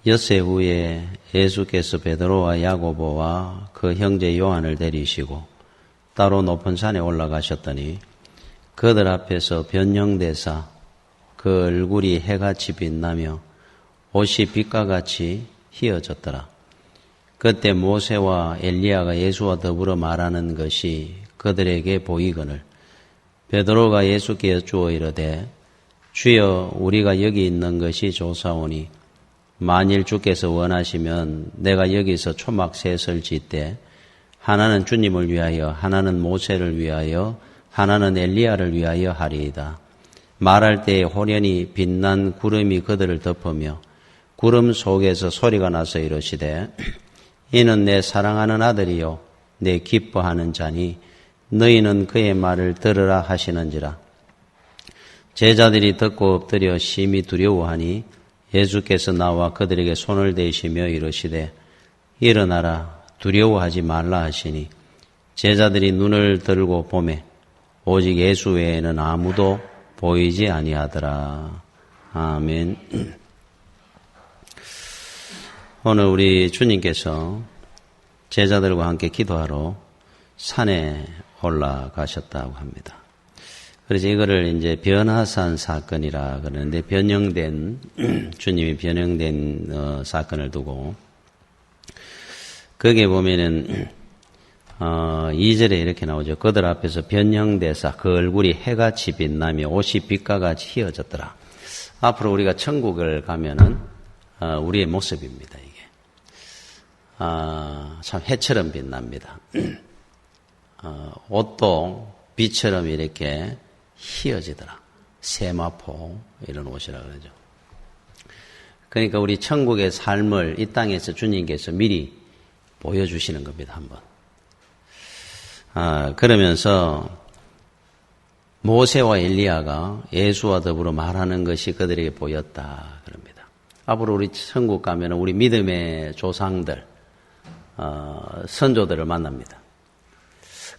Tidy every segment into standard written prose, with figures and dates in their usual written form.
엿새 후에 예수께서 베드로와 야고보와 그 형제 요한을 데리시고 따로 높은 산에 올라가셨더니 그들 앞에서 변형되사 그 얼굴이 해같이 빛나며 옷이 빛과 같이 휘어졌더라. 그때 모세와 엘리야가 예수와 더불어 말하는 것이 그들에게 보이거늘 베드로가 예수께 여쭈어 이르되 주여 우리가 여기 있는 것이 좋사오니 만일 주께서 원하시면 내가 여기서 초막 셋을 짓되 하나는 주님을 위하여 하나는 모세를 위하여 하나는 엘리야를 위하여 하리이다. 말할 때에 호련히 빛난 구름이 그들을 덮으며 구름 속에서 소리가 나서 이르시되 이는 내 사랑하는 아들이요 내 기뻐하는 자니 너희는 그의 말을 들으라 하시는지라. 제자들이 듣고 엎드려 심히 두려워하니 예수께서 나와 그들에게 손을 대시며 이르시되 일어나라 두려워하지 말라 하시니 제자들이 눈을 들고 보매 오직 예수 외에는 아무도 보이지 아니하더라. 아멘. 오늘 우리 주님께서 제자들과 함께 기도하러 산에 올라가셨다고 합니다. 그래서 이거를 이제 변화산 사건이라 그러는데 주님이 변형된 사건을 두고 거기에 보면은 2절에 이렇게 나오죠. 그들 앞에서 변형되사 그 얼굴이 해같이 빛나며 옷이 빛과 같이 휘어졌더라. 앞으로 우리가 천국을 가면은 우리의 모습입니다. 이게 참 해처럼 빛납니다. 옷도 빛처럼 이렇게 휘어지더라. 세마포 이런 옷이라 그러죠. 그러니까 우리 천국의 삶을 이 땅에서 주님께서 미리 보여주시는 겁니다. 한번. 그러면서 모세와 엘리야가 예수와 더불어 말하는 것이 그들에게 보였다 그럽니다. 앞으로 우리 천국 가면 우리 믿음의 조상들, 선조들을 만납니다.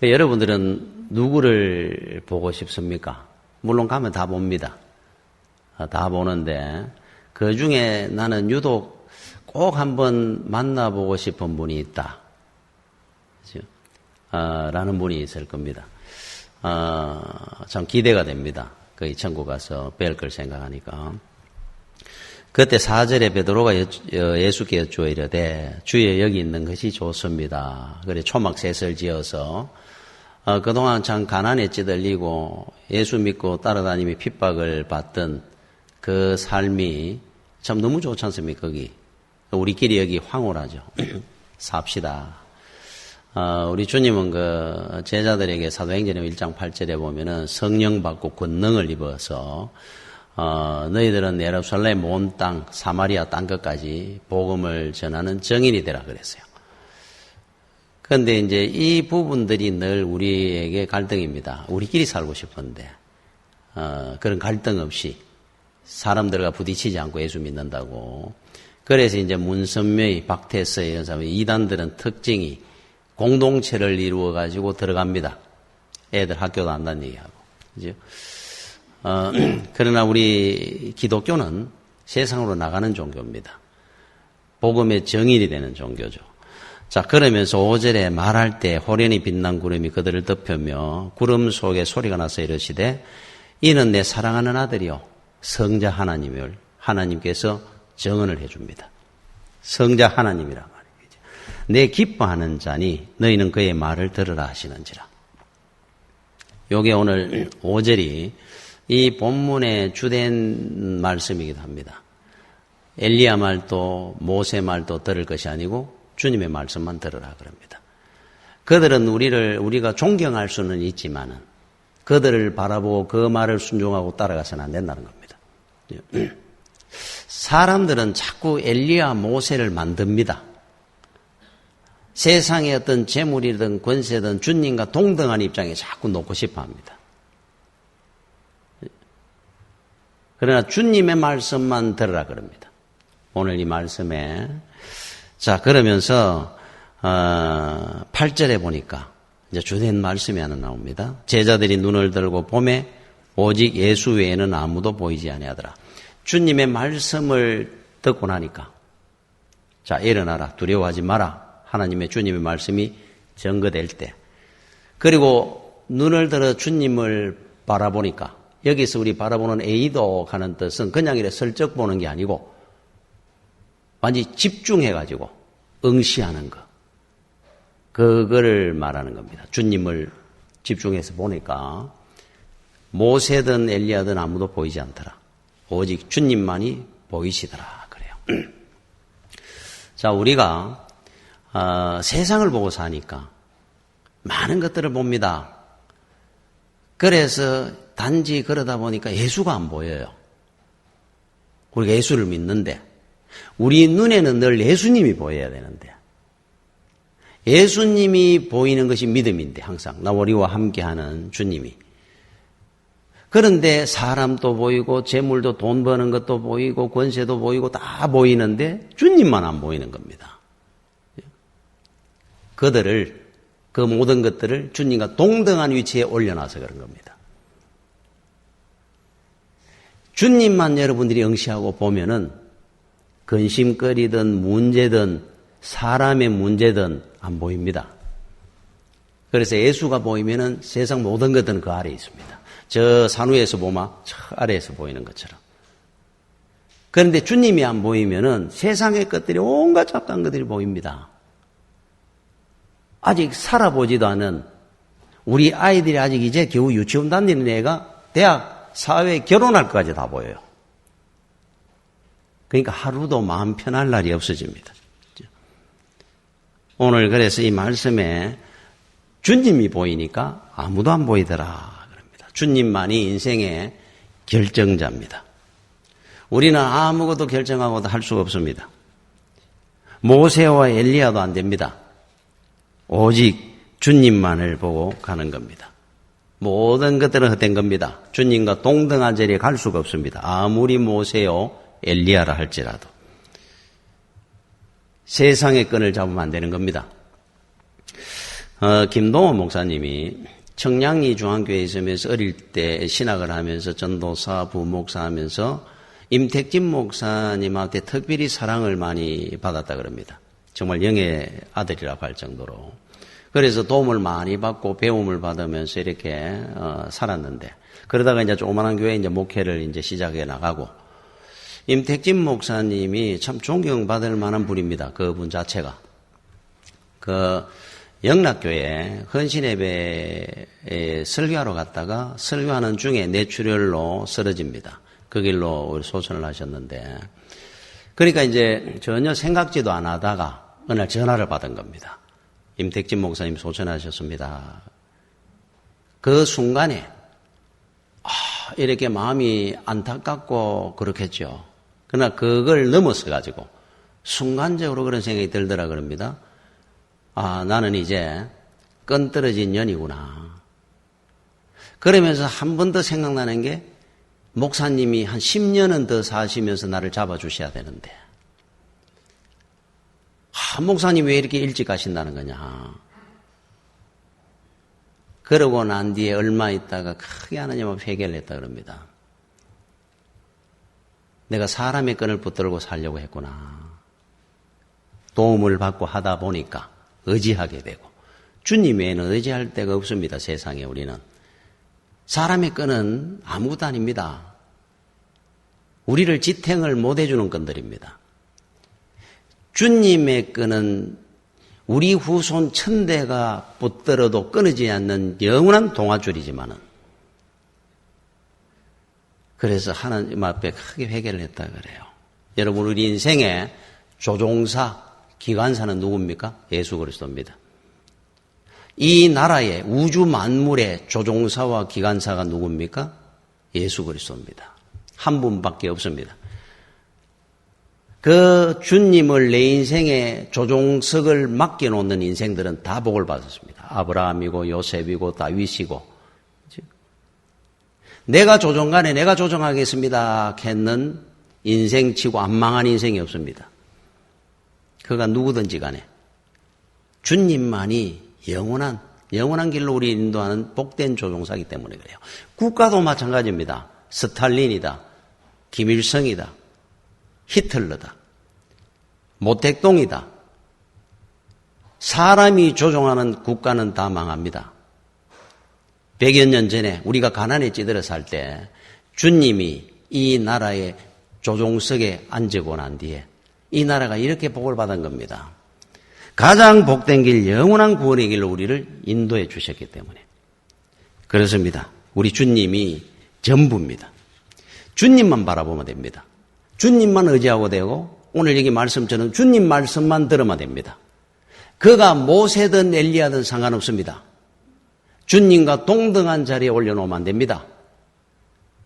여러분들은 누구를 보고 싶습니까? 물론 가면 다 봅니다. 다 보는데 그 중에 나는 유독 꼭 한번 만나보고 싶은 분이 있다. 라는 분이 있을 겁니다. 참 기대가 됩니다. 그 천국 가서 뵐 걸 생각하니까. 그때 4절에 베드로가 예수께 여쭈어 이르되 주여 여기 있는 것이 좋습니다. 그래 초막 셋을 지어서 그동안 참 가난에 찌들리고 예수 믿고 따라다니며 핍박을 받던 그 삶이 참 너무 좋지 않습니까? 거기 우리끼리 여기 황홀하죠. 삽시다. 우리 주님은 그 제자들에게 사도행전 1장 8절에 보면은 성령 받고 권능을 입어서 너희들은 예루살렘 온 땅 사마리아 땅 끝까지 복음을 전하는 증인이 되라 그랬어요. 그런데 이제 이 부분들이 늘 우리에게 갈등입니다. 우리끼리 살고 싶은데 그런 갈등 없이 사람들과 부딪히지 않고 예수 믿는다고. 그래서 이제 문선묘의 박태서의 이런 사람 이단들은 특징이 공동체를 이루어 가지고 들어갑니다. 애들 학교도 안 다니는 얘기하고, 그죠? 그러나 우리 기독교는 세상으로 나가는 종교입니다. 복음의 정인이 되는 종교죠. 자, 그러면서 5절에 말할 때 호련히 빛난 구름이 그들을 덮으며 구름 속에 소리가 나서 이르시되 이는 내 사랑하는 아들이요 성자 하나님을 하나님께서 정언을 해줍니다. 성자 하나님이란 말이에요. 내 기뻐하는 자니 너희는 그의 말을 들으라 하시는지라. 요게 오늘 5절이 이 본문의 주된 말씀이기도 합니다. 엘리야 말도 모세 말도 들을 것이 아니고 주님의 말씀만 들으라 그럽니다. 그들은 우리가 존경할 수는 있지만은 그들을 바라보고 그 말을 순종하고 따라가서는 안 된다는 겁니다. 사람들은 자꾸 엘리야 모세를 만듭니다. 세상의 어떤 재물이든 권세든 주님과 동등한 입장에 자꾸 놓고 싶어 합니다. 그러나 주님의 말씀만 들으라 그럽니다. 오늘 이 말씀에. 자, 그러면서 8절에 보니까 이제 주된 말씀이 하나 나옵니다. 제자들이 눈을 들고 보매 오직 예수 외에는 아무도 보이지 아니하더라. 주님의 말씀을 듣고 나니까 자, 일어나라. 두려워하지 마라. 하나님의 주님의 말씀이 증거될 때. 그리고 눈을 들어 주님을 바라보니까 여기서 우리 바라보는 에이도 하는 뜻은 그냥 이렇게 슬쩍 보는 게 아니고 완전히 집중해가지고 응시하는 거. 그거를 말하는 겁니다. 주님을 집중해서 보니까 모세든 엘리야든 아무도 보이지 않더라. 오직 주님만이 보이시더라. 그래요. 자, 우리가 세상을 보고 사니까 많은 것들을 봅니다. 그래서 단지 그러다 보니까 예수가 안 보여요. 우리가 예수를 믿는데 우리 눈에는 늘 예수님이 보여야 되는데 예수님이 보이는 것이 믿음인데 항상 나 우리와 함께하는 주님이. 그런데 사람도 보이고 재물도 돈 버는 것도 보이고 권세도 보이고 다 보이는데 주님만 안 보이는 겁니다. 그들을 그 모든 것들을 주님과 동등한 위치에 올려놔서 그런 겁니다. 주님만 여러분들이 응시하고 보면은 근심거리든 문제든 사람의 문제든 안 보입니다. 그래서 예수가 보이면은 세상 모든 것들은 그 아래에 있습니다. 저 산 위에서 보면 저 아래에서 보이는 것처럼. 그런데 주님이 안 보이면은 세상의 것들이 온갖 잡다한 것들이 보입니다. 아직 살아보지도 않은 우리 아이들이 아직 이제 겨우 유치원 다니는 애가 대학, 사회, 결혼할 것까지 다 보여요. 그러니까 하루도 마음 편할 날이 없어집니다. 오늘 그래서 이 말씀에 주님이 보이니까 아무도 안 보이더라 그럽니다. 주님만이 인생의 결정자입니다. 우리는 아무것도 결정하고도 할 수가 없습니다. 모세와 엘리야도 안 됩니다. 오직 주님만을 보고 가는 겁니다. 모든 것들은 헛된 겁니다. 주님과 동등한 자리에 갈 수가 없습니다. 아무리 모세요 엘리야라 할지라도. 세상의 끈을 잡으면 안 되는 겁니다. 김동원 목사님이 청량리 중앙교회에 있으면서 어릴 때 신학을 하면서 전도사, 부목사 하면서 임택진 목사님한테 특별히 사랑을 많이 받았다 그럽니다. 정말 영의 아들이라고 할 정도로. 그래서 도움을 많이 받고 배움을 받으면서 이렇게 살았는데 그러다가 이제 조그만한 교회 이제 목회를 이제 시작해 나가고 임택진 목사님이 참 존경받을 만한 분입니다. 그분 자체가. 영락교회 헌신예배에 설교하러 갔다가 설교하는 중에 뇌출혈로 쓰러집니다. 그 길로 소천을 하셨는데 그러니까 이제 전혀 생각지도 안 하다가 어느 날 전화를 받은 겁니다. 임택진 목사님 소천하셨습니다. 그 순간에 이렇게 마음이 안타깝고 그렇겠죠. 그러나 그걸 넘어서 가지고 순간적으로 그런 생각이 들더라 그럽니다. 나는 이제 끈 떨어진 년이구나. 그러면서 한 번 더 생각나는 게 목사님이 한 10년은 더 사시면서 나를 잡아주셔야 되는데 목사님 왜 이렇게 일찍 가신다는 거냐. 그러고 난 뒤에 얼마 있다가 크게 하나님 앞에 회개를 했다 그럽니다. 내가 사람의 끈을 붙들고 살려고 했구나. 도움을 받고 하다 보니까 의지하게 되고 주님 외에는 의지할 데가 없습니다. 세상에 우리는. 사람의 끈은 아무것도 아닙니다. 우리를 지탱을 못 해주는 끈들입니다. 주님의 끈은 우리 후손 1000대가 붙들어도 끊어지지 않는 영원한 동아줄이지만은 그래서 하나님 앞에 크게 회개를 했다 그래요. 여러분 우리 인생의 조종사, 기관사는 누굽니까? 예수 그리스도입니다. 이 나라의 우주 만물의 조종사와 기관사가 누굽니까? 예수 그리스도입니다. 한 분밖에 없습니다. 그 주님을 내 인생의 조종석을 맡겨놓는 인생들은 다 복을 받았습니다. 아브라함이고 요셉이고 다윗이고 내가 조종간에 내가 조종하겠습니다 했는 인생치고 안 망한 인생이 없습니다. 그가 누구든지 간에 주님만이 영원한 길로 우리 인도하는 복된 조종사이기 때문에 그래요. 국가도 마찬가지입니다. 스탈린이다, 김일성이다, 히틀러다. 모택동이다. 사람이 조종하는 국가는 다 망합니다. 100여 년 전에 우리가 가난에 찌들어 살 때 주님이 이 나라의 조종석에 앉고 난 뒤에 이 나라가 이렇게 복을 받은 겁니다. 가장 복된 길, 영원한 구원의 길로 우리를 인도해 주셨기 때문에 그렇습니다. 우리 주님이 전부입니다. 주님만 바라보면 됩니다. 주님만 의지하고 되고 오늘 여기 말씀처럼 주님 말씀만 들으면 됩니다. 그가 모세든 엘리야든 상관없습니다. 주님과 동등한 자리에 올려놓으면 안 됩니다.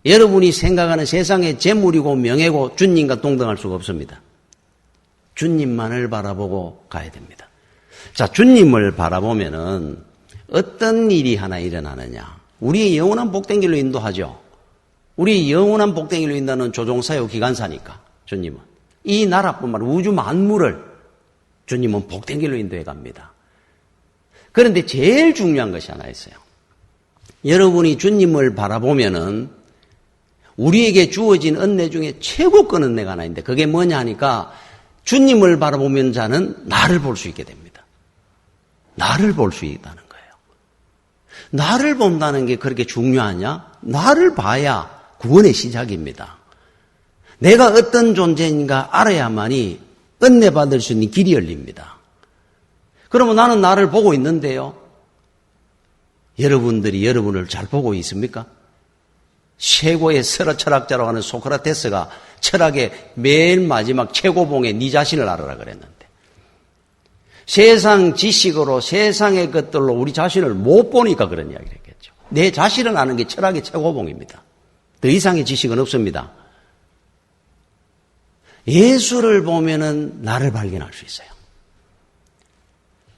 여러분이 생각하는 세상의 재물이고 명예고 주님과 동등할 수가 없습니다. 주님만을 바라보고 가야 됩니다. 자, 주님을 바라보면은 어떤 일이 하나 일어나느냐. 우리의 영원한 복된 길로 인도하죠. 우리 영원한 복된 길로 인도하는 조종사요 기관사니까 주님은. 이 나라뿐만 아니라 우주 만물을 주님은 복된 길로 인도해 갑니다. 그런데 제일 중요한 것이 하나 있어요. 여러분이 주님을 바라보면은 우리에게 주어진 은혜 중에 최고 큰 은혜가 하나 있는데 그게 뭐냐 하니까 주님을 바라보면 자는 나를 볼 수 있게 됩니다. 나를 볼 수 있다는 거예요. 나를 본다는 게 그렇게 중요하냐? 나를 봐야 구원의 시작입니다. 내가 어떤 존재인가 알아야만이 은혜 받을 수 있는 길이 열립니다. 그러면 나는 나를 보고 있는데요. 여러분들이 여러분을 잘 보고 있습니까? 최고의 철학자라고 하는 소크라테스가 철학의 맨 마지막 최고봉에 네 자신을 알아라 그랬는데 세상 지식으로 세상의 것들로 우리 자신을 못 보니까 그런 이야기를 했겠죠. 내 자신을 아는 게 철학의 최고봉입니다. 더 이상의 지식은 없습니다. 예수를 보면은 나를 발견할 수 있어요.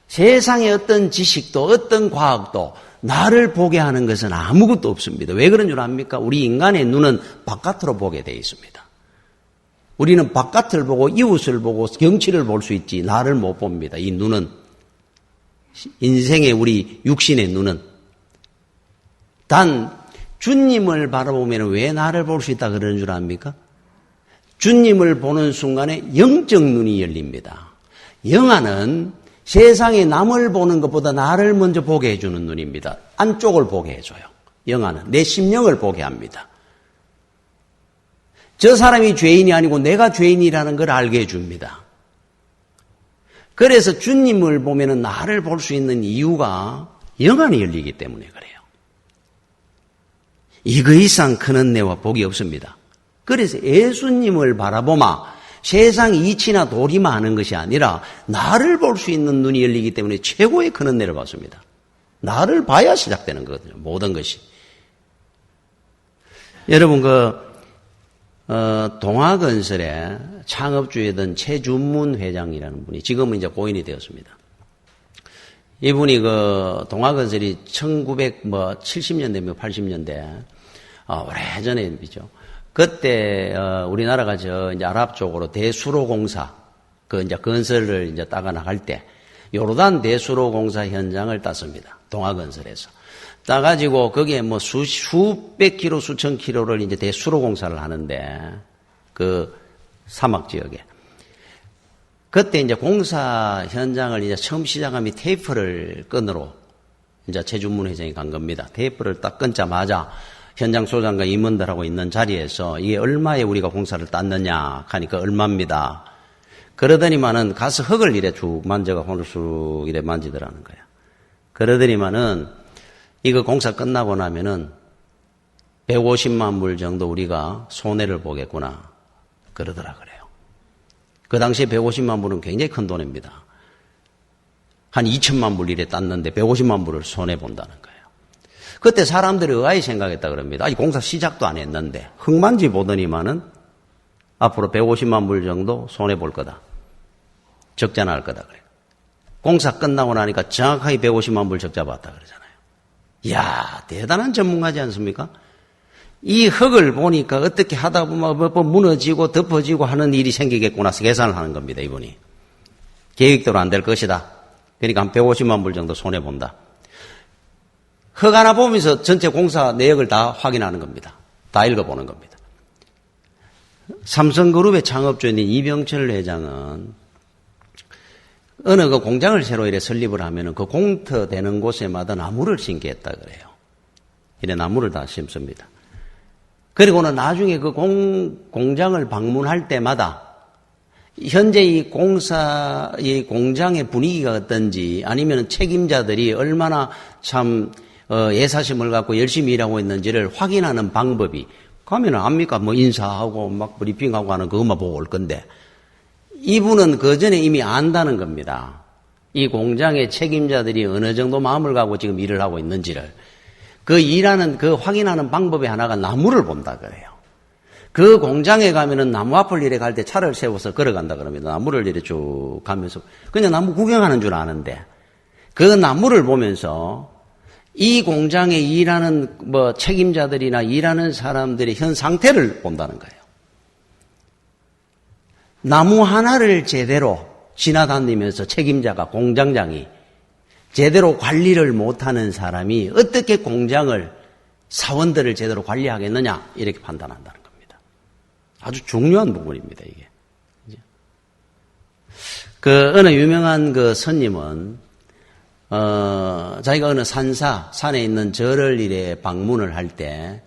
세상의 어떤 지식도 어떤 과학도 나를 보게 하는 것은 아무것도 없습니다. 왜 그런 줄 압니까? 우리 인간의 눈은 바깥으로 보게 되어 있습니다. 우리는 바깥을 보고 이웃을 보고 경치를 볼 수 있지 나를 못 봅니다. 이 눈은 인생의 우리 육신의 눈은 단 주님을 바라보면 왜 나를 볼 수 있다 그러는 줄 압니까? 주님을 보는 순간에 영적 눈이 열립니다. 영안은 세상에 남을 보는 것보다 나를 먼저 보게 해주는 눈입니다. 안쪽을 보게 해줘요. 영안은 내 심령을 보게 합니다. 저 사람이 죄인이 아니고 내가 죄인이라는 걸 알게 해줍니다. 그래서 주님을 보면 나를 볼 수 있는 이유가 영안이 열리기 때문에 그래요. 이거 이상 큰 은혜와 복이 없습니다. 그래서 예수님을 바라보마 세상 이치나 도리만 하는 것이 아니라 나를 볼 수 있는 눈이 열리기 때문에 최고의 큰 은혜를 받습니다. 나를 봐야 시작되는 거거든요. 모든 것이. 여러분 동아건설의 창업주이던 최준문 회장이라는 분이 지금은 이제 고인이 되었습니다. 이분이 동아건설이 1970년대, 80년대 오래전에 일이죠. 그때 우리나라가 이제 아랍 쪽으로 대수로공사 이제 건설을 이제 따가 나갈 때 요르단 대수로공사 현장을 땄습니다. 동아건설에서 따가지고 거기에 수백 킬로 수천 킬로를 이제 대수로공사를 하는데 그 사막 지역에 그때 이제 공사 현장을 이제 처음 시작하면 테이프를 끈으로 이제 최준문 회장이 간 겁니다. 테이프를 딱 끊자마자 현장 소장과 임원들하고 있는 자리에서 이게 얼마에 우리가 공사를 땄느냐 하니까 얼마입니다. 그러더니만은 가서 흙을 이래 쭉 만져가 홀쑥 이래 만지더라는 거야. 그러더니만은 이거 공사 끝나고 나면은 150만 불 정도 우리가 손해를 보겠구나 그러더라 그래요. 그 당시에 150만 불은 굉장히 큰 돈입니다. 한 2천만 불 이래 땄는데 150만 불을 손해 본다는 거예요. 그때 사람들이 의아히 생각했다 그럽니다. 아니 공사 시작도 안 했는데 흙만지 보더니만은 앞으로 150만 불 정도 손해 볼 거다. 적자 날 거다 그래요. 공사 끝나고 나니까 정확하게 150만 불 적자 봤다 그러잖아요. 이야 대단한 전문가지 않습니까? 이 흙을 보니까 어떻게 하다 보면 몇 번 무너지고 덮어지고 하는 일이 생기겠구나 계산을 하는 겁니다. 이분이. 계획대로 안 될 것이다. 그러니까 한 150만 불 정도 손해 본다. 흙 하나 보면서 전체 공사 내역을 다 확인하는 겁니다. 다 읽어보는 겁니다. 삼성그룹의 창업주인 이병철 회장은 어느 그 공장을 새로 이래 설립을 하면은 그 공터 되는 곳에마다 나무를 심겠다 그래요. 이래 나무를 다 심습니다. 그리고는 나중에 그 공장을 방문할 때마다 현재 이 공장의 분위기가 어떤지 아니면 책임자들이 얼마나 참 예사심을 갖고 열심히 일하고 있는지를 확인하는 방법이 가면은 압니까? 뭐 인사하고 막 브리핑하고 하는 그것만 보고 올 건데 이분은 그 전에 이미 안다는 겁니다. 이 공장의 책임자들이 어느 정도 마음을 갖고 지금 일을 하고 있는지를 그 일하는 그 확인하는 방법의 하나가 나무를 본다 그래요. 그 공장에 가면은 나무 앞을 이래 갈 때 차를 세워서 걸어간다 그럽니다. 나무를 이래 쭉 가면서 그냥 나무 구경하는 줄 아는데 그 나무를 보면서 이 공장에 일하는 뭐 책임자들이나 일하는 사람들의 현 상태를 본다는 거예요. 나무 하나를 제대로 지나다니면서 책임자가 공장장이 제대로 관리를 못하는 사람이 어떻게 공장을 사원들을 제대로 관리하겠느냐 이렇게 판단한다는 겁니다. 아주 중요한 부분입니다 이게. 그 어느 유명한 그 스님은 자기가 어느 산에 있는 절을 이래 방문을 할 때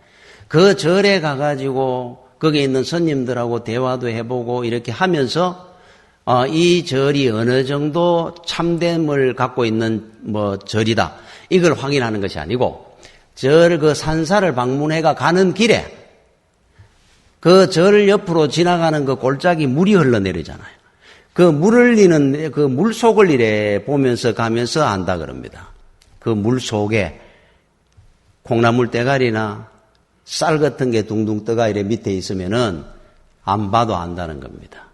그 절에 가가지고 거기에 있는 스님들하고 대화도 해보고 이렇게 하면서 이 절이 어느 정도 참됨을 갖고 있는 뭐 절이다 이걸 확인하는 것이 아니고 그 산사를 방문해가 가는 길에 그 절 옆으로 지나가는 그 골짜기 물이 흘러내리잖아요. 그 물 흘리는 그 물 속을 이래 보면서 가면서 안다 그럽니다. 그 물 속에 콩나물 대가리나 쌀 같은 게 둥둥 떠가 이래 밑에 있으면은 안 봐도 안다는 겁니다.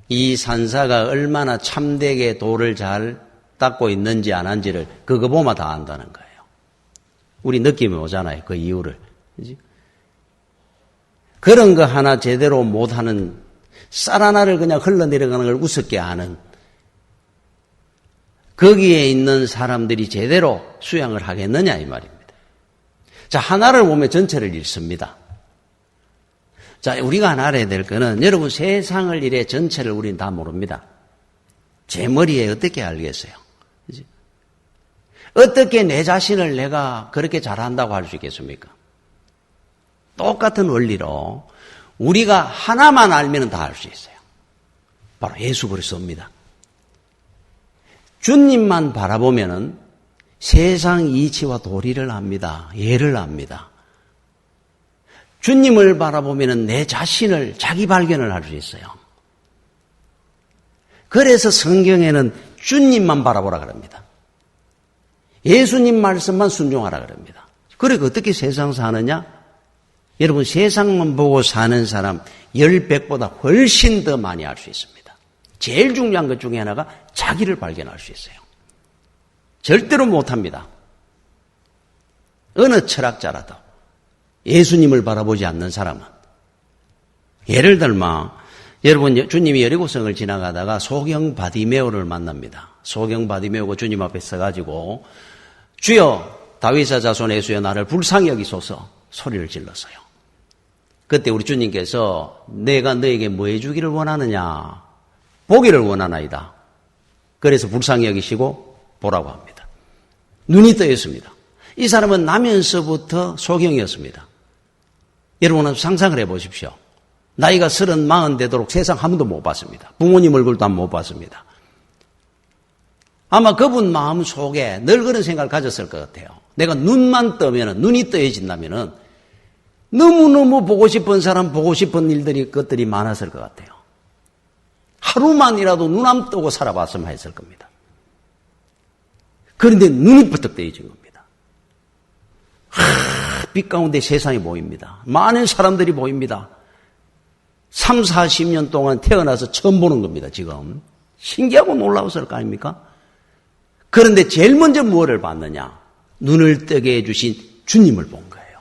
이 산사가 얼마나 참되게 돌을 잘 닦고 있는지 안 한지를 그거 보면 다 안다는 거예요. 우리 느낌이 오잖아요. 그 이유를. 그치? 그런 거 하나 제대로 못하는 쌀 하나를 그냥 흘러내려가는 걸 우습게 하는 거기에 있는 사람들이 제대로 수양을 하겠느냐 이 말입니다. 자, 하나를 보면 전체를 읽습니다. 자, 우리가 하나 알아야 될 거는 여러분 세상을 이래 전체를 우리는 다 모릅니다. 제 머리에 어떻게 알겠어요? 그치? 어떻게 내 자신을 내가 그렇게 잘한다고 할 수 있겠습니까? 똑같은 원리로 우리가 하나만 알면 다 알 수 있어요. 바로 예수 그리스도입니다. 주님만 바라보면은 세상 이치와 도리를 압니다. 예를 압니다. 주님을 바라보면은 내 자신을 자기 발견을 할 수 있어요. 그래서 성경에는 주님만 바라보라 그럽니다. 예수님 말씀만 순종하라 그럽니다. 그러니까 어떻게 세상 사느냐? 여러분 세상만 보고 사는 사람 10배보다 훨씬 더 많이 알 수 있습니다. 제일 중요한 것 중에 하나가 자기를 발견할 수 있어요. 절대로 못합니다. 어느 철학자라도 예수님을 바라보지 않는 사람은 예를 들면 여러분 주님이 여리고성을 지나가다가 소경 바디메오를 만납니다. 소경 바디메오가 주님 앞에 서가지고 주여 다윗의 자손 예수여 나를 불쌍히 여기소서 소리를 질렀어요. 그때 우리 주님께서 내가 너에게 뭐 해주기를 원하느냐 보기를 원하나이다. 그래서 불쌍히 여기시고 보라고 합니다. 눈이 떠있습니다. 이 사람은 나면서부터 소경이었습니다. 여러분 상상을 해보십시오. 나이가 30, 40 되도록 세상 한 번도 못 봤습니다. 부모님 얼굴도 한 번 못 봤습니다. 아마 그분 마음 속에 늘 그런 생각을 가졌을 것 같아요. 내가 눈만 뜨면은, 눈이 떠해진다면은 너무너무 보고 싶은 사람, 보고 싶은 일들이, 것들이 많았을 것 같아요. 하루만이라도 눈 안 뜨고 살아봤으면 했을 겁니다. 그런데 눈이 부쩍 떠해진 겁니다. 빛 가운데 세상이 보입니다. 많은 사람들이 보입니다. 3, 40년 동안 태어나서 처음 보는 겁니다, 지금. 신기하고 놀라웠을 거 아닙니까? 그런데 제일 먼저 무엇을 봤느냐? 눈을 뜨게 해주신 주님을 본 거예요.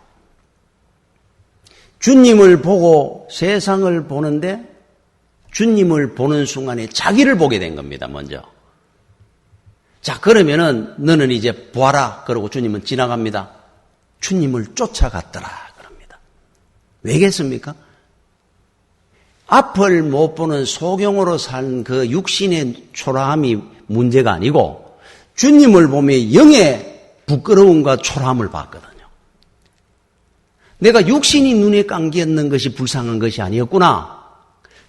주님을 보고 세상을 보는데 주님을 보는 순간에 자기를 보게 된 겁니다, 먼저. 자, 그러면은 너는 이제 보아라. 그러고 주님은 지나갑니다. 주님을 쫓아갔더라. 그럽니다. 왜겠습니까? 앞을 못 보는 소경으로 산 그 육신의 초라함이 문제가 아니고 주님을 보며 영의 부끄러움과 초라함을 봤거든요. 내가 육신이 눈에 감겼는 것이 불쌍한 것이 아니었구나.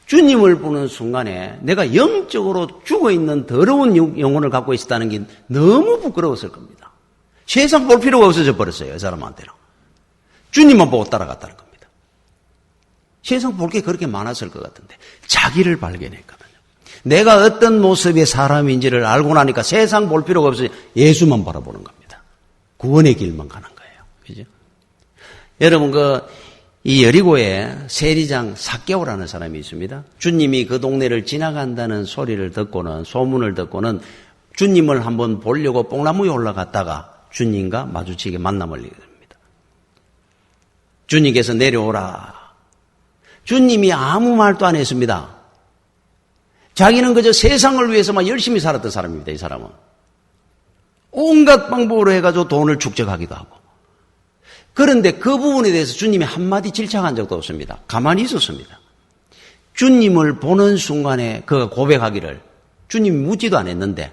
주님을 보는 순간에 내가 영적으로 죽어있는 더러운 영혼을 갖고 있었다는 게 너무 부끄러웠을 겁니다. 세상 볼 필요가 없어져 버렸어요. 이 사람한테는. 주님만 보고 따라갔다는 겁니다. 세상 볼 게 그렇게 많았을 것 같은데 자기를 발견했거든요. 내가 어떤 모습의 사람인지를 알고 나니까 세상 볼 필요가 없어요. 예수만 바라보는 겁니다. 구원의 길만 가는 거예요. 그죠? 여러분 이 여리고에 세리장 삭개오라는 사람이 있습니다. 주님이 그 동네를 지나간다는 소리를 듣고는 소문을 듣고는 주님을 한번 보려고 뽕나무에 올라갔다가 주님과 마주치게 만남을 이루게 됩니다. 주님께서 내려오라. 주님이 아무 말도 안 했습니다. 자기는 그저 세상을 위해서만 열심히 살았던 사람입니다. 이 사람은. 온갖 방법으로 해가지고 돈을 축적하기도 하고. 그런데 그 부분에 대해서 주님이 한마디 질책한 적도 없습니다. 가만히 있었습니다. 주님을 보는 순간에 그가 고백하기를 주님이 묻지도 않았는데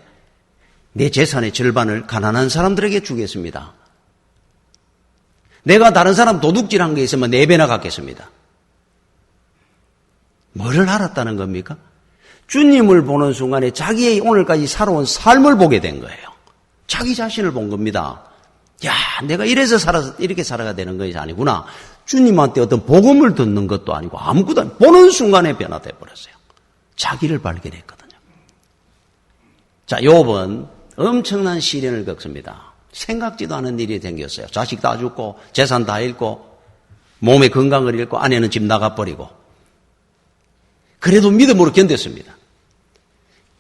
내 재산의 절반을 가난한 사람들에게 주겠습니다. 내가 다른 사람 도둑질한 게 있으면 4배나 갖겠습니다. 뭐를 알았다는 겁니까? 주님을 보는 순간에 자기의 오늘까지 살아온 삶을 보게 된 거예요. 자기 자신을 본 겁니다. 야, 내가 이렇게 살아가 되는 것이 아니구나. 주님한테 어떤 복음을 듣는 것도 아니고 아무것도 아니고 보는 순간에 변화돼 버렸어요. 자기를 발견했거든요. 자, 욥은 엄청난 시련을 겪습니다. 생각지도 않은 일이 생겼어요. 자식 다 죽고 재산 다 잃고 몸의 건강을 잃고 아내는 집 나가버리고 그래도 믿음으로 견뎠습니다.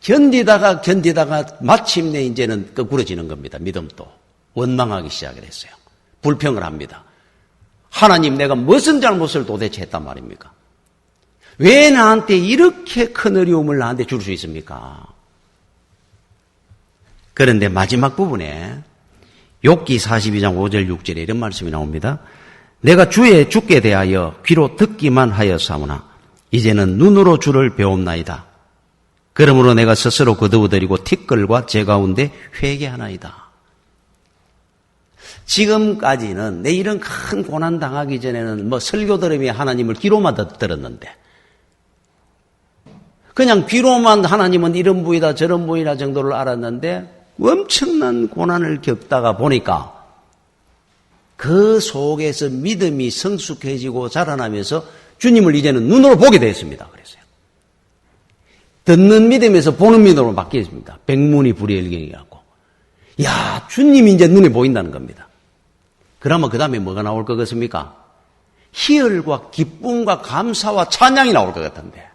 견디다가 마침내 이제는 거꾸러지는 겁니다. 믿음도. 원망하기 시작을 했어요. 불평을 합니다. 하나님, 내가 무슨 잘못을 도대체 했단 말입니까? 왜 나한테 이렇게 큰 어려움을 나한테 줄 수 있습니까? 그런데 마지막 부분에 욥기 42장 5절 6절에 이런 말씀이 나옵니다. 내가 주의 주께 대하여 귀로 듣기만 하였사오나 이제는 눈으로 주를 배움나이다. 그러므로 내가 스스로 거두어드리고 티끌과 제 가운데 회개하나이다. 지금까지는 내 이런 큰 고난 당하기 전에는 설교 들으며 하나님을 귀로만 들었는데 그냥 귀로만 하나님은 이런 분이다 저런 분이다 정도를 알았는데 엄청난 고난을 겪다가 보니까 그 속에서 믿음이 성숙해지고 자라나면서 주님을 이제는 눈으로 보게 되었습니다. 그랬어요. 듣는 믿음에서 보는 믿음으로 바뀌었습니다. 백문이 불여일견이라고. 야, 주님이 이제 눈에 보인다는 겁니다. 그러면 그 다음에 뭐가 나올 것 같습니까? 희열과 기쁨과 감사와 찬양이 나올 것 같은데.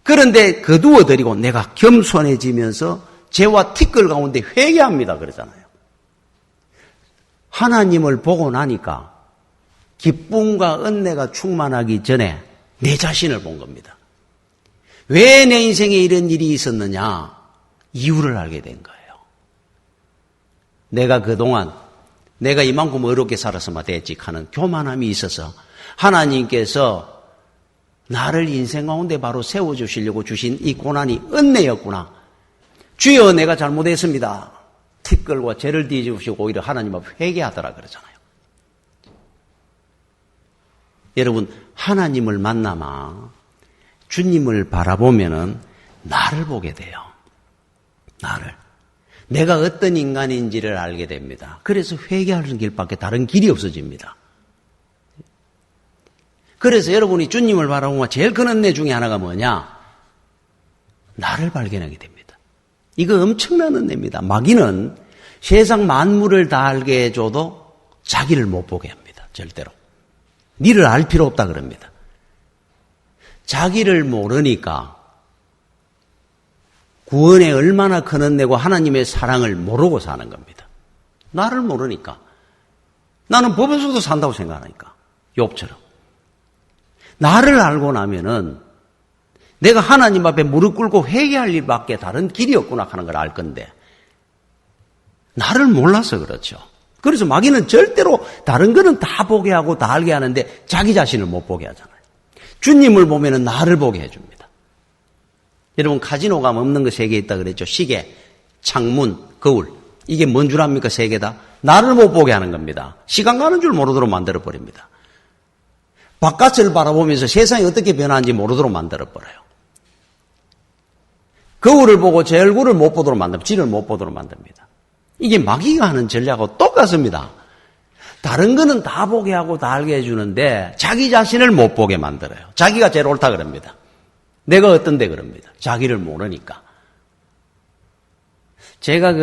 그런데 거두어드리고 내가 겸손해지면서 죄와 티끌 가운데 회개합니다. 그러잖아요. 하나님을 보고 나니까 기쁨과 은혜가 충만하기 전에 내 자신을 본 겁니다. 왜 내 인생에 이런 일이 있었느냐? 이유를 알게 된 거예요. 내가 그동안 내가 이만큼 어렵게 살았으면 됐지 하는 교만함이 있어서 하나님께서 나를 인생 가운데 바로 세워주시려고 주신 이 고난이 은혜였구나. 주여 내가 잘못했습니다. 티끌과 죄를 뒤집으시고 오히려 하나님 앞에 회개하더라 그러잖아요. 여러분 하나님을 만나마 주님을 바라보면은 나를 보게 돼요. 나를. 내가 어떤 인간인지를 알게 됩니다. 그래서 회개하는 길밖에 다른 길이 없어집니다. 그래서 여러분이 주님을 바라보면 제일 큰 은혜 중에 하나가 뭐냐? 나를 발견하게 됩니다. 이거 엄청난 은혜입니다. 마귀는 세상 만물을 다 알게 해줘도 자기를 못 보게 합니다. 절대로. 니를 알 필요 없다 그럽니다. 자기를 모르니까 구원에 얼마나 큰 은혜고 하나님의 사랑을 모르고 사는 겁니다. 나를 모르니까. 나는 법에서도 산다고 생각하니까. 욥처럼. 나를 알고 나면은 내가 하나님 앞에 무릎 꿇고 회개할 일밖에 다른 길이 없구나 하는 걸 알 건데 나를 몰라서 그렇죠. 그래서 마귀는 절대로 다른 거는 다 보게 하고 다 알게 하는데 자기 자신을 못 보게 하잖아요. 주님을 보면은 나를 보게 해줍니다. 여러분 카지노 가면 없는 거 3개 있다 그랬죠. 시계, 창문, 거울. 이게 뭔 줄 압니까? 3개 다? 나를 못 보게 하는 겁니다. 시간 가는 줄 모르도록 만들어버립니다. 바깥을 바라보면서 세상이 어떻게 변하는지 모르도록 만들어버려요. 거울을 보고 제 얼굴을 못 보도록 만듭니다. 지를 못 보도록 만듭니다. 이게 마귀가 하는 전략하고 똑같습니다. 다른 거는 다 보게 하고 다 알게 해주는데 자기 자신을 못 보게 만들어요. 자기가 제일 옳다 그럽니다. 내가 어떤데 그럽니다. 자기를 모르니까. 제가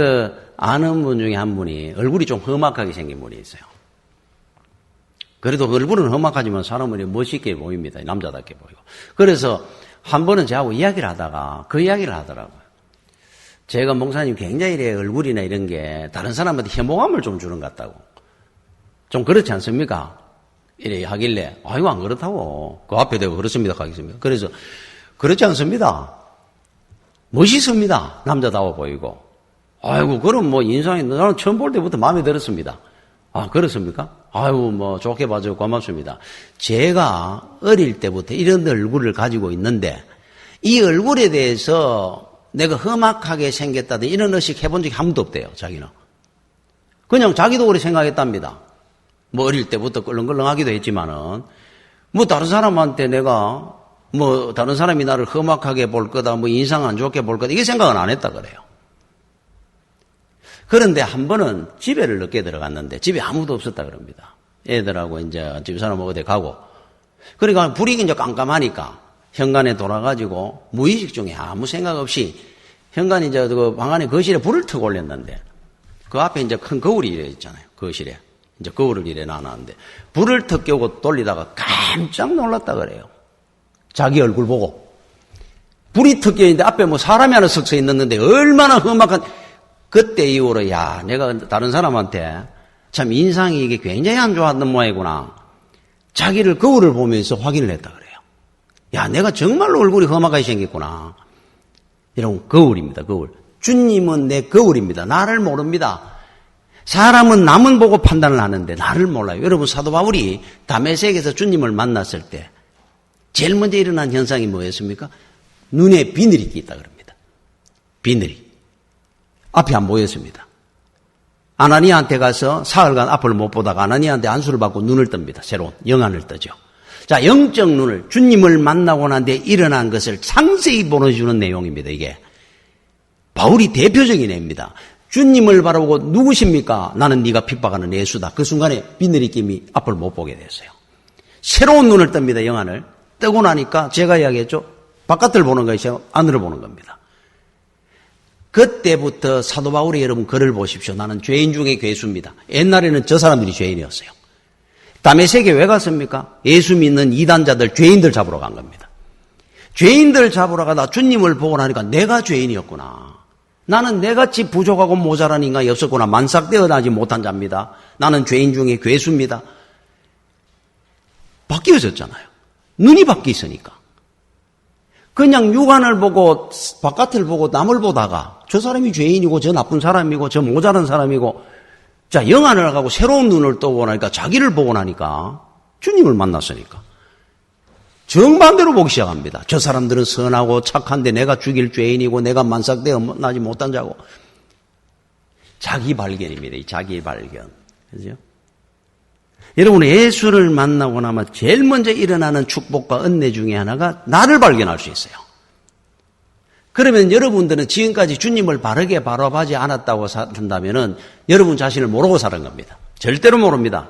아는 분 중에 한 분이 얼굴이 좀 험악하게 생긴 분이 있어요. 그래도 얼굴은 험악하지만 사람은 멋있게 보입니다. 남자답게 보이고. 그래서 한 번은 저하고 이야기를 하다가 그 이야기를 하더라고요. 제가 목사님 굉장히 얼굴이나 이런 게 다른 사람한테 혐오감을 좀 주는 것 같다고. 좀 그렇지 않습니까? 이래 하길래 아이고 안 그렇다고. 그 앞에 대고 그렇습니다 하겠습니까? 그래서 그렇지 않습니다. 멋있습니다. 남자다워 보이고. 아이고 그럼 뭐 인상이 나는 처음 볼 때부터 마음에 들었습니다. 아 그렇습니까? 아이고 뭐 좋게 봐줘 고맙습니다. 제가 어릴 때부터 이런 얼굴을 가지고 있는데 이 얼굴에 대해서 내가 험악하게 생겼다든 이런 의식 해본 적이 한 번도 없대요. 자기는. 그냥 자기도 그렇게 생각했답니다. 뭐 어릴 때부터 껄렁껄렁하기도 했지만은 뭐 다른 사람한테 내가 뭐 다른 사람이 나를 험악하게 볼 거다 뭐 인상 안 좋게 볼 거다 이게 생각은 안 했다 그래요. 그런데 한 번은 집에를 늦게 들어갔는데 집에 아무도 없었다 그럽니다. 애들하고 이제 집사람 어디 가고 그러니까 불이 이제 깜깜하니까 현관에 돌아가지고 무의식 중에 아무 생각 없이 현관이 이제 그 방 안에 거실에 불을 켜고 올렸는데 그 앞에 이제 큰 거울이 이래 있잖아요. 거실에. 이제 거울을 이래 놔놨는데 불을 턱 켜고 돌리다가 깜짝 놀랐다 그래요. 자기 얼굴 보고. 불이 턱 켜 있는데 앞에 뭐 사람이 하나 석 서 있는데 얼마나 험악한 그때 이후로 야 내가 다른 사람한테 참 인상이 이게 굉장히 안 좋았던 모양이구나. 자기를 거울을 보면서 확인을 했다 그래요. 야 내가 정말로 얼굴이 험악하게 생겼구나. 이런 거울입니다. 거울. 주님은 내 거울입니다. 나를 모릅니다. 사람은 남은 보고 판단을 하는데 나를 몰라요. 여러분 사도 바울이 다메섹에서 주님을 만났을 때 제일 먼저 일어난 현상이 뭐였습니까? 눈에 비늘이 끼있다 그럽니다. 비늘이. 앞이 안 보였습니다. 아나니아한테 가서 사흘간 앞을 못 보다가 아나니아한테 안수를 받고 눈을 뜹니다. 새로운 영안을 뜨죠. 자, 영적 눈을 주님을 만나고 난 뒤에 일어난 것을 상세히 보여주는 내용입니다. 이게 바울이 대표적인 애입니다. 주님을 바라보고 누구십니까? 나는 네가 핍박하는 예수다. 그 순간에 비늘이 낌이 앞을 못 보게 됐어요. 새로운 눈을 뜹니다. 영안을 뜨고 나니까 제가 이야기했죠. 바깥을 보는 것이 안으로 보는 겁니다. 그때부터 사도 바울이 여러분 글을 보십시오. 나는 죄인 중에 괴수입니다. 옛날에는 저 사람들이 죄인이었어요. 다메섹에 왜 갔습니까? 예수 믿는 이단자들, 죄인들 잡으러 간 겁니다. 죄인들 잡으러 가다 주님을 보고 나니까 내가 죄인이었구나. 나는 내같이 부족하고 모자란 인간이 없었구나. 만삭되어나지 못한 자입니다. 나는 죄인 중에 괴수입니다. 바뀌어졌잖아요. 눈이 바뀌었으니까. 그냥 육안을 보고 바깥을 보고 남을 보다가 저 사람이 죄인이고 저 나쁜 사람이고 저 모자란 사람이고 자 영안을 가고 새로운 눈을 떠보고 나니까 자기를 보고 나니까 주님을 만났으니까 정반대로 보기 시작합니다. 저 사람들은 선하고 착한데 내가 죽일 죄인이고 내가 만삭되어 나지 못한 자고 자기 발견입니다. 이 자기 발견. 그죠? 여러분 예수를 만나고 나면 제일 먼저 일어나는 축복과 은혜 중에 하나가 나를 발견할 수 있어요. 그러면 여러분들은 지금까지 주님을 바르게 바라보지 않았다고 산다면은 여러분 자신을 모르고 사는 겁니다. 절대로 모릅니다.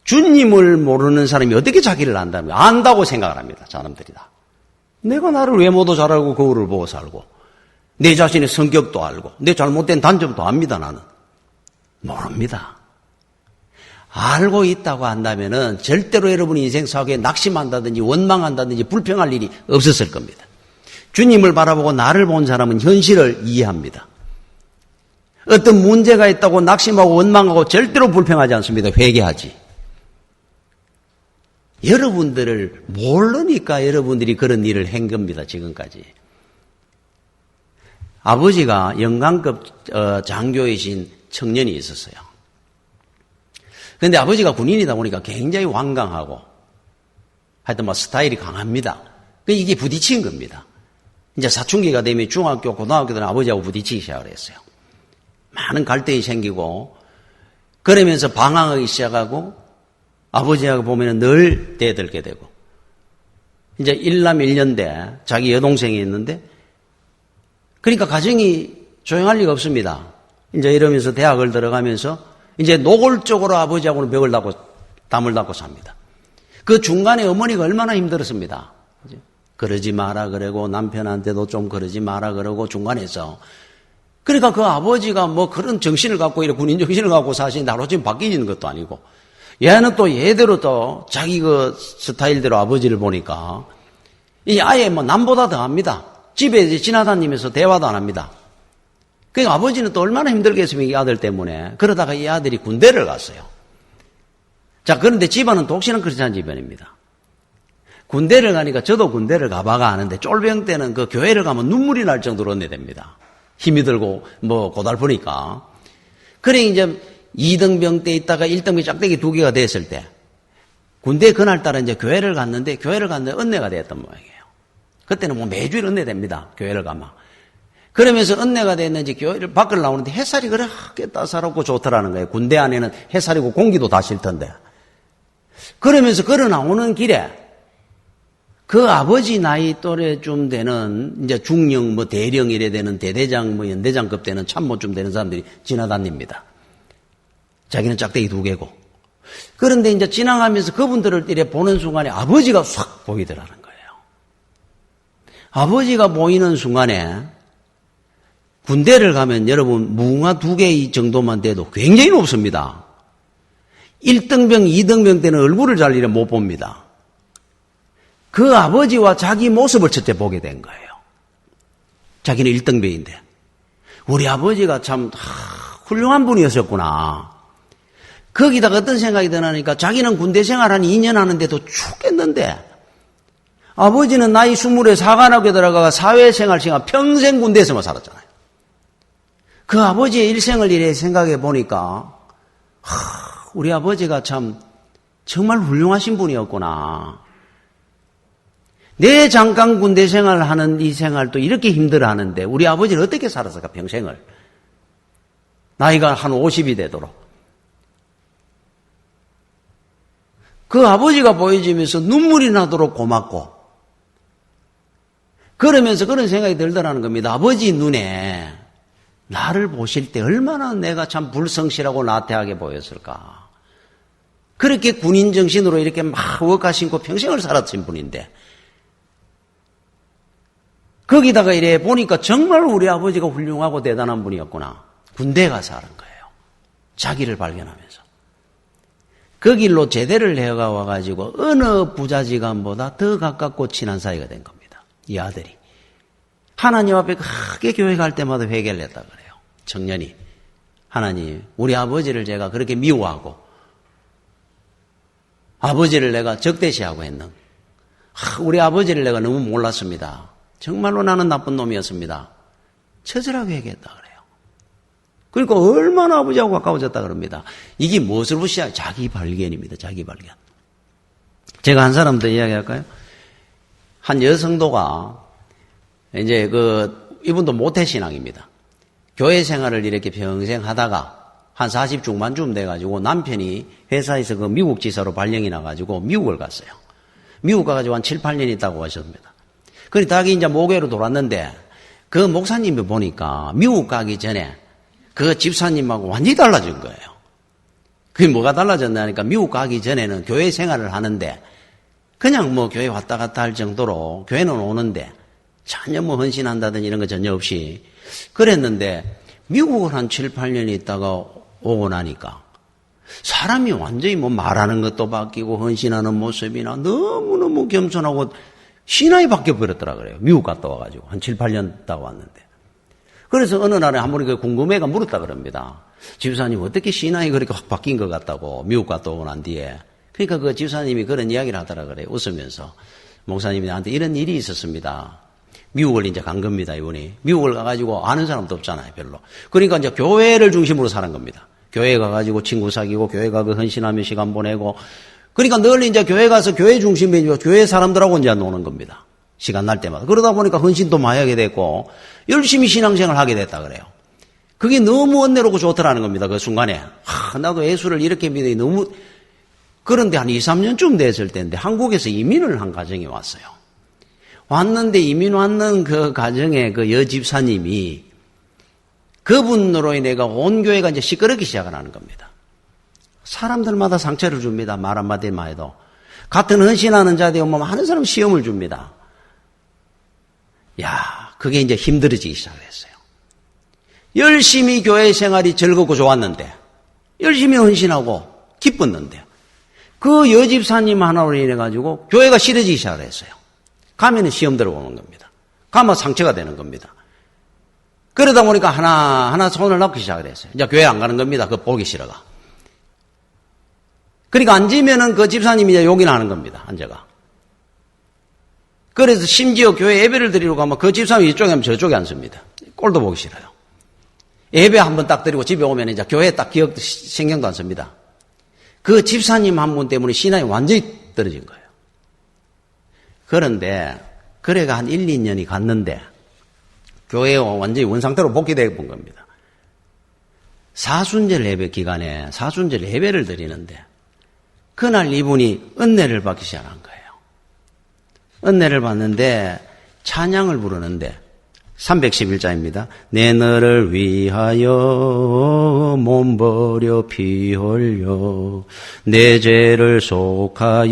주님을 모르는 사람이 어떻게 자기를 안다면 안다고 생각을 합니다. 사람들이 다. 내가 나를 외모도 잘 알고 거울을 보고 살고 내 자신의 성격도 알고 내 잘못된 단점도 압니다. 나는. 모릅니다. 알고 있다고 한다면은 절대로 여러분이 인생 사고에 낙심한다든지 원망한다든지 불평할 일이 없었을 겁니다. 주님을 바라보고 나를 본 사람은 현실을 이해합니다. 어떤 문제가 있다고 낙심하고 원망하고 절대로 불평하지 않습니다. 회개하지. 여러분들을 모르니까 여러분들이 그런 일을 한 겁니다. 지금까지. 아버지가 영광급 장교이신 청년이 있었어요. 그런데 아버지가 군인이다 보니까 굉장히 완강하고 하여튼 뭐 스타일이 강합니다. 이게 부딪힌 겁니다. 이제 사춘기가 되면 중학교, 고등학교 때는 아버지하고 부딪히기 시작을 했어요. 많은 갈등이 생기고, 그러면서 방황하기 시작하고, 아버지하고 보면 늘 대들게 되고, 이제 일남 일녀인데, 자기 여동생이 있는데, 그러니까 가정이 조용할 리가 없습니다. 이제 이러면서 대학을 들어가면서, 이제 노골적으로 아버지하고는 담을 닫고 삽니다. 그 중간에 어머니가 얼마나 힘들었습니다. 그러지 마라 그러고 남편한테도 좀 그러지 마라 그러고 중간에서. 그러니까 그 아버지가 뭐 그런 정신을 갖고 이렇게 군인 정신을 갖고 사시는데 하루아침에 바뀌는 것도 아니고, 얘는 또 얘대로 또 자기 그 스타일대로 아버지를 보니까 이 아예 뭐 남보다 더 합니다. 집에 이제 지나다니면서 대화도 안 합니다. 그러니까 아버지는 또 얼마나 힘들겠습니까, 이 아들 때문에. 그러다가 이 아들이 군대를 갔어요. 자, 그런데 집안은 독실한 크리스찬 집안입니다. 군대를 가니까 저도 군대를 가봐가 하는데 쫄병 때는 그 교회를 가면 눈물이 날 정도로 언내됩니다. 힘이 들고 뭐 고달프니까. 그래 이제 2등병 때 있다가 1등병 짝대기 2개가 됐을 때 군대 그날따라 이제 교회를 갔는데 은혜가 됐던 모양이에요. 그때는 뭐 매주일 은혜됩니다. 교회를 가면. 그러면서 은혜가 됐는지 교회를 밖을 나오는데 햇살이 그렇게 따사롭고 좋더라는 거예요. 군대 안에는 햇살이고 공기도 다 싫던데. 그러면서 걸어 나오는 길에 그 아버지 나이 또래쯤 되는 이제 중령 뭐 대령 이래 되는 대대장 뭐 연대장급 되는 참모쯤 되는 사람들이 지나다닙니다. 자기는 짝대기 2개고. 그런데 이제 지나가면서 그분들을 이래 보는 순간에 아버지가 싹 보이더라는 거예요. 아버지가 보이는 순간에 군대를 가면 여러분 무궁화 2개 정도만 돼도 굉장히 높습니다. 1등병, 2등병 때는 얼굴을 잘 이래 못 봅니다. 그 아버지와 자기 모습을 첫째 보게 된 거예요. 자기는 1등병인데 우리 아버지가 참 훌륭한 분이었었구나. 거기다가 어떤 생각이 드나니까 자기는 군대 생활 한 2년 하는데도 죽겠는데 아버지는 나이 20에 사관학교 들어가가 사회생활 시간 평생 군대에서만 살았잖아요. 그 아버지의 일생을 이래 생각해 보니까 우리 아버지가 참 정말 훌륭하신 분이었구나. 내 잠깐 군대 생활을 하는 이 생활도 이렇게 힘들어하는데 우리 아버지는 어떻게 살았을까 평생을. 나이가 한 50이 되도록. 그 아버지가 보여지면서 눈물이 나도록 고맙고 그러면서 그런 생각이 들더라는 겁니다. 아버지 눈에 나를 보실 때 얼마나 내가 참 불성실하고 나태하게 보였을까. 그렇게 군인 정신으로 이렇게 막 워카 신고 평생을 살았던 분인데 거기다가 이래 보니까 정말 우리 아버지가 훌륭하고 대단한 분이었구나. 군대 가서 하는 거예요. 자기를 발견하면서. 그 길로 제대를 해가 와가지고 어느 부자지간보다 더 가깝고 친한 사이가 된 겁니다. 이 아들이. 하나님 앞에 크게 교회 갈 때마다 회개를 했다 그래요. 청년이. 하나님, 우리 아버지를 제가 그렇게 미워하고 아버지를 내가 적대시하고 했는. 우리 아버지를 내가 너무 몰랐습니다. 정말로 나는 나쁜 놈이었습니다. 처절하게 회개했다 그래요. 그러니까 얼마나 아버지하고 가까워졌다 그럽니다. 이게 무엇으로 시작? 자기 발견입니다. 자기 발견. 제가 한 사람 더 이야기할까요? 한 여성도가 이제 이분도 모태신앙입니다. 교회 생활을 이렇게 평생 하다가 한 40 중반쯤 돼가지고 남편이 회사에서 그 미국 지사로 발령이 나가지고 미국을 갔어요. 미국 가가지고 한 7, 8년 있다고 하셨습니다. 그러니까 자기 이제 모교로 돌았는데 그 목사님이 보니까 미국 가기 전에 그 집사님하고 완전히 달라진 거예요. 그게 뭐가 달라졌냐니까 미국 가기 전에는 교회 생활을 하는데 그냥 뭐 교회 왔다 갔다 할 정도로 교회는 오는데 전혀 뭐 헌신한다든지 이런 거 전혀 없이 그랬는데 미국을 한 7, 8년 있다가 오고 나니까 사람이 완전히 뭐 말하는 것도 바뀌고 헌신하는 모습이나 너무너무 겸손하고 신앙이 바뀌어버렸더라 그래요. 미국 갔다 와가지고 한 7, 8년 있다 왔는데. 그래서 어느 날에 한 분이 궁금해가 물었다 그럽니다. 집사님 어떻게 신앙이 그렇게 확 바뀐 것 같다고 미국 갔다 오고 난 뒤에. 그러니까 그 집사님이 그런 이야기를 하더라 그래요. 웃으면서. 목사님이 나한테 이런 일이 있었습니다. 미국을 이제 간 겁니다, 이분이. 미국을 가가지고 아는 사람도 없잖아요, 별로. 그러니까 이제 교회를 중심으로 사는 겁니다. 교회 가가지고 친구 사귀고, 교회 가고 헌신하며 시간 보내고, 그러니까 늘 이제 교회 가서 교회 중심이 교회 사람들하고 이제 노는 겁니다. 시간 날 때마다. 그러다 보니까 헌신도 많이 하게 됐고 열심히 신앙생활을 하게 됐다 그래요. 그게 너무 은혜롭고 좋더라는 겁니다. 그 순간에. 나도 예수를 이렇게 믿으니 너무. 그런데 한 2, 3년쯤 됐을 때인데 한국에서 이민을 한 가정이 왔어요. 왔는데 이민 왔는 그 가정의 그 여집사님이 그분으로 인해 온 교회가 이제 시끄럽기 시작을 하는 겁니다. 사람들마다 상처를 줍니다. 말 한마디만 해도. 같은 헌신하는 자들이 오면 많은 사람 시험을 줍니다. 야, 그게 이제 힘들어지기 시작했어요. 열심히 교회 생활이 즐겁고 좋았는데, 열심히 헌신하고 기뻤는데, 그 여집사님 하나로 인해가지고 교회가 싫어지기 시작을 했어요. 가면은 시험 들어오는 겁니다. 가면 상처가 되는 겁니다. 그러다 보니까 하나 손을 놓기 시작을 했어요. 이제 교회 안 가는 겁니다. 그거 보기 싫어가. 그러니까 앉으면은 그 집사님이 이제 욕이나 하는 겁니다. 앉아가. 그래서 심지어 교회 예배를 드리러 가면 그 집사님이 이쪽에 하면 저쪽에 앉습니다. 꼴도 보기 싫어요. 예배 한번 딱 드리고 집에 오면 이제 교회에 딱 신경도 안 씁니다. 그 집사님 한 분 때문에 신앙이 완전히 떨어진 거예요. 그런데 그래가 한 1, 2년이 갔는데 교회에 완전히 원상태로 복귀되어 본 겁니다. 사순절 예배 기간에 사순절 예배를 드리는데 그날 이분이 은혜를 받기 시작한 거예요. 은혜를 받는데 찬양을 부르는데 311자입니다. 내 너를 위하여 몸 버려 피 흘려 내 죄를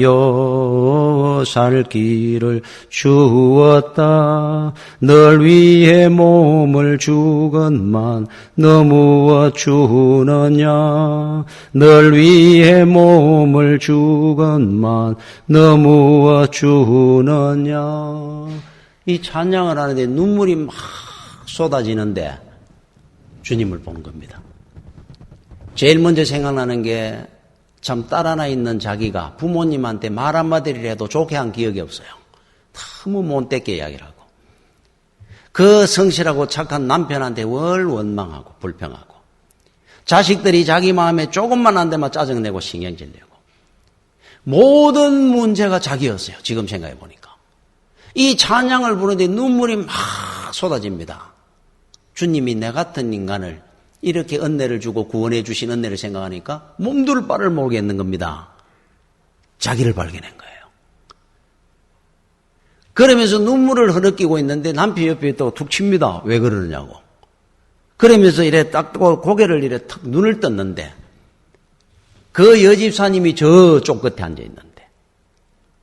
속하여 살 길을 주었다. 널 위해 몸을 주건만 너 무엇 주느냐. 널 위해 몸을 주건만 너 무엇 주느냐. 이 찬양을 하는데 눈물이 막 쏟아지는데 주님을 보는 겁니다. 제일 먼저 생각나는 게 참 딸 하나 있는 자기가 부모님한테 말 한마디를 해도 좋게 한 기억이 없어요. 너무 못되게 이야기를 하고 그 성실하고 착한 남편한테 월 원망하고 불평하고 자식들이 자기 마음에 조금만 안 되면 짜증내고 신경질 내고 모든 문제가 자기였어요. 지금 생각해 보니까. 이 찬양을 부르는데 눈물이 막 쏟아집니다. 주님이 내 같은 인간을 이렇게 은혜를 주고 구원해 주신 은혜를 생각하니까 몸둘 바를 모르겠는 겁니다. 자기를 발견한 거예요. 그러면서 눈물을 흐느끼고 있는데 남편 옆에 있다고 툭 칩니다. 왜 그러느냐고. 그러면서 이래 딱 고개를 이래 탁 눈을 떴는데 그 여집사님이 저쪽 끝에 앉아 있는데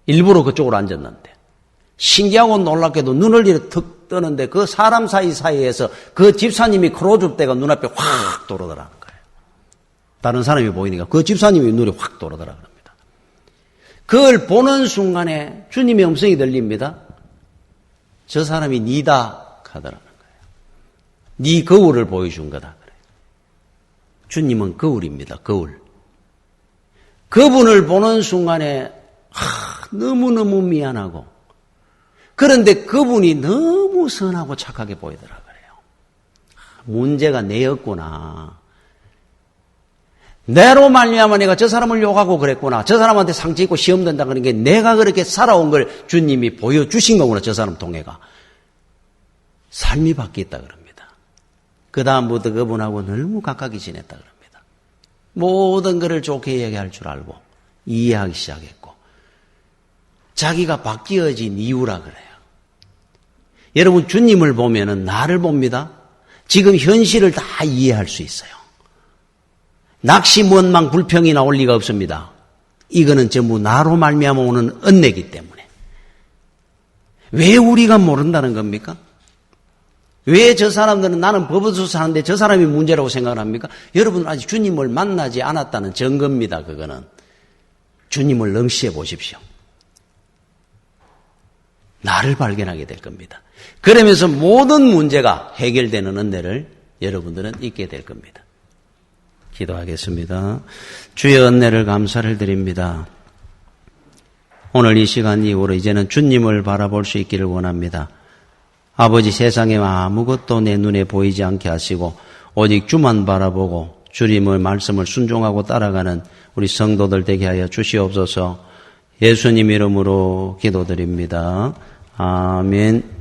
일부러 그쪽으로 앉았는데 신기하고 놀랍게도 눈을 이렇게 턱 뜨는데 그 사람 사이에서 그 집사님이 크로즈업대가 눈앞에 확 돌아더라는 거예요. 다른 사람이 보이니까 그 집사님이 눈이 확 돌아더라 그럽니다. 그걸 보는 순간에 주님의 음성이 들립니다. 저 사람이 니다 하더라는 거예요. 네 거울을 보여준 거다 그래요. 주님은 거울입니다. 거울. 그분을 보는 순간에 너무너무 미안하고 그런데 그분이 너무 선하고 착하게 보이더라 그래요. 문제가 내였구나. 내로 말미암아 내가 저 사람을 욕하고 그랬구나. 저 사람한테 상처 입고 시험 든다 그런 게 내가 그렇게 살아온 걸 주님이 보여주신 거구나. 저 사람 통해가. 삶이 바뀌었다 그럽니다. 그 다음부터 그분하고 너무 가깝게 지냈다 그럽니다. 모든 것을 좋게 얘기할 줄 알고 이해하기 시작했고 자기가 바뀌어진 이유라 그래요. 여러분 주님을 보면은 나를 봅니다. 지금 현실을 다 이해할 수 있어요. 낙심, 원망, 불평이 나올 리가 없습니다. 이거는 전부 나로 말미암아 오는 은혜이기 때문에. 왜 우리가 모른다는 겁니까? 왜 저 사람들은 나는 법으로 사는데 저 사람이 문제라고 생각을 합니까? 여러분은 아직 주님을 만나지 않았다는 증거입니다. 그거는. 주님을 넘시해 보십시오. 나를 발견하게 될 겁니다. 그러면서 모든 문제가 해결되는 은혜를 여러분들은 잊게 될 겁니다. 기도하겠습니다. 주의 은혜를 감사를 드립니다. 오늘 이 시간 이후로 이제는 주님을 바라볼 수 있기를 원합니다. 아버지 세상에 아무것도 내 눈에 보이지 않게 하시고 오직 주만 바라보고 주님의 말씀을 순종하고 따라가는 우리 성도들 되게 하여 주시옵소서. 예수님 이름으로 기도드립니다. 아멘.